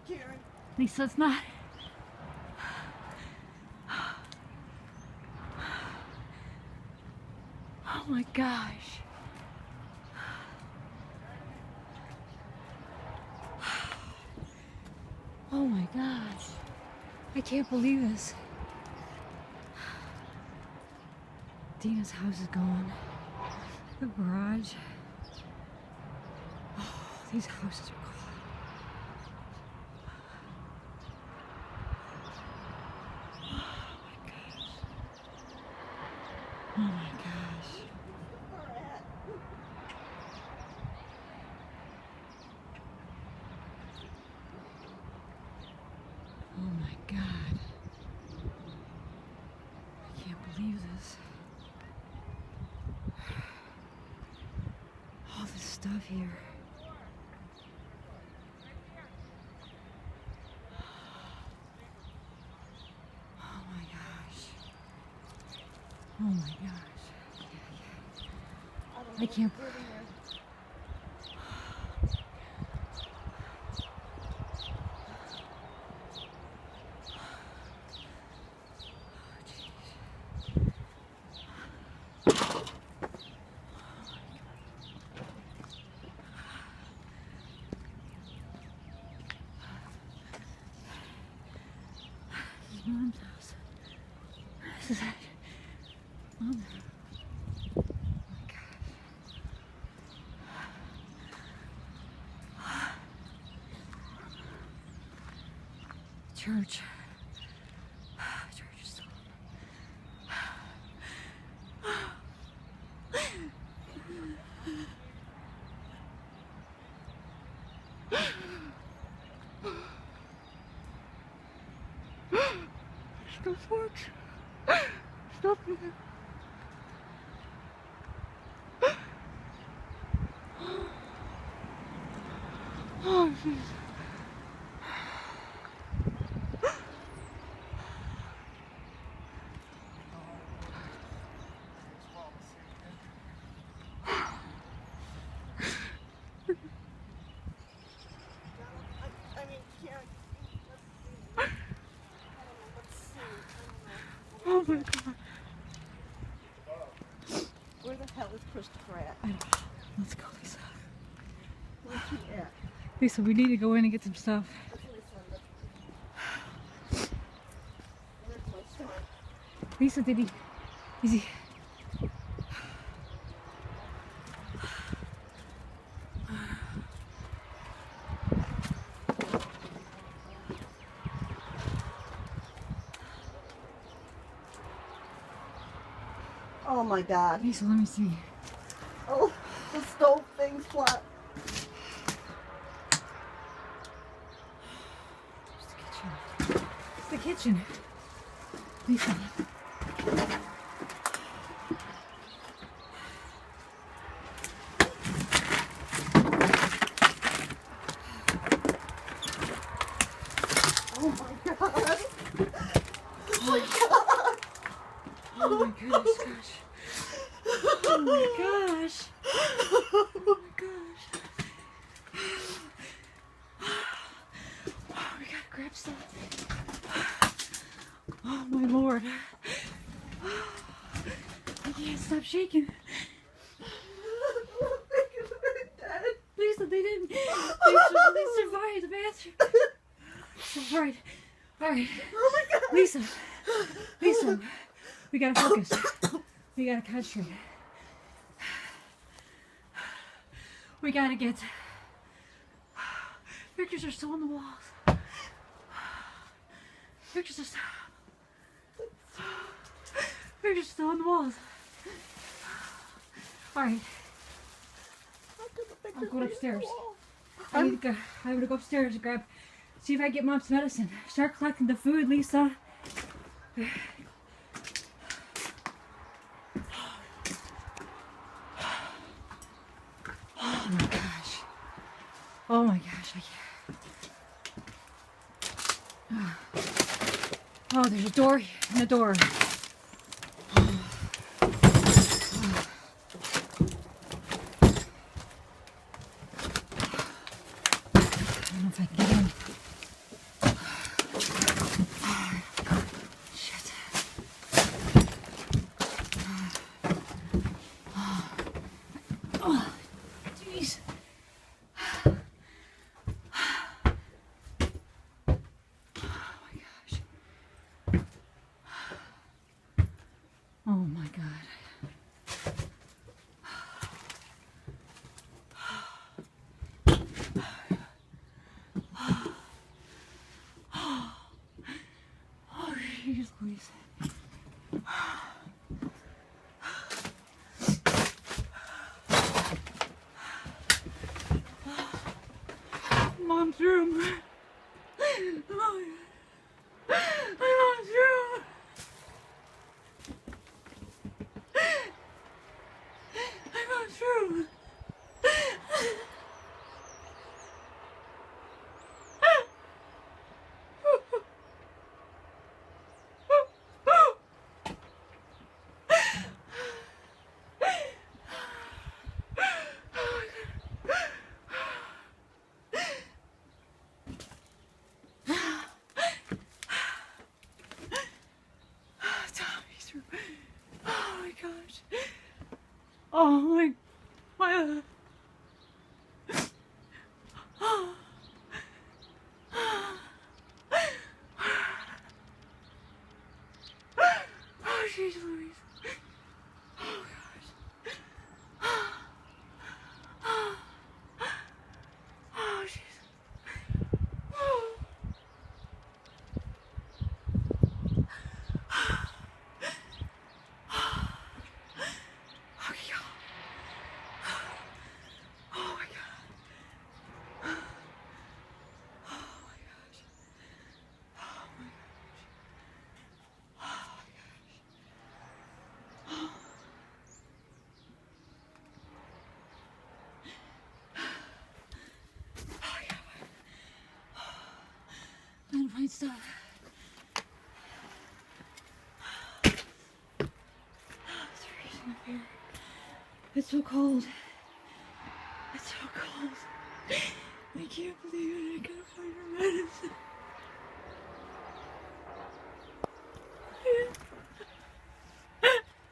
Karen. Lisa, it's not. Oh my gosh. Oh my gosh. I can't believe this. Dina's house is gone. The garage. Oh, these houses are gone. Oh my gosh. Oh my God. I can't believe this. All this stuff here. Oh my gosh. Oh my gosh. I can't. Mom's house. This is it. Mom's house. Oh my gosh. Church. Church is so. There's no torch. Stop it. Oh, jeez. Oh my God. Where the hell is Christopher at? I don't know. Let's go, Lisa. Where's he at? Lisa, we need to go in and get some stuff. Where's my son? Lisa, did he? Is he? Oh my God. Lisa, let me see. Oh, the stove thing's flat. It's the kitchen. Lisa. Oh my God. Oh my goodness, gosh. Oh my gosh. Oh my gosh. Oh, we gotta grab stuff. Oh my Lord. I can't stop shaking. Lisa, they didn't. They survived the bathroom. Alright. Alright. Oh my God. Lisa. Lisa. We gotta focus. We gotta concentrate. We gotta get. Pictures are still on the walls. Pictures are still. Pictures are still on the walls. Alright. I'm going upstairs. I'm gonna go upstairs and grab. See if I can get Mom's medicine. Start collecting the food, Lisa. Oh my gosh. Oh my gosh, I can't. Oh, there's a door and a door. I don't know if I can get in. Mom's room. Oh, my mom's room. My mom's room. Tommy's room. Oh my gosh. Oh my. Oh. Oh, jeez Louise. Oh gosh. Oh jeez. Okay, y'all. Oh my god. Oh my gosh. Oh my gosh. Oh my gosh. Oh yeah. I'm gonna find stuff. It's freezing up here. It's so cold. It's so cold. I can't believe it. I gotta find her medicine.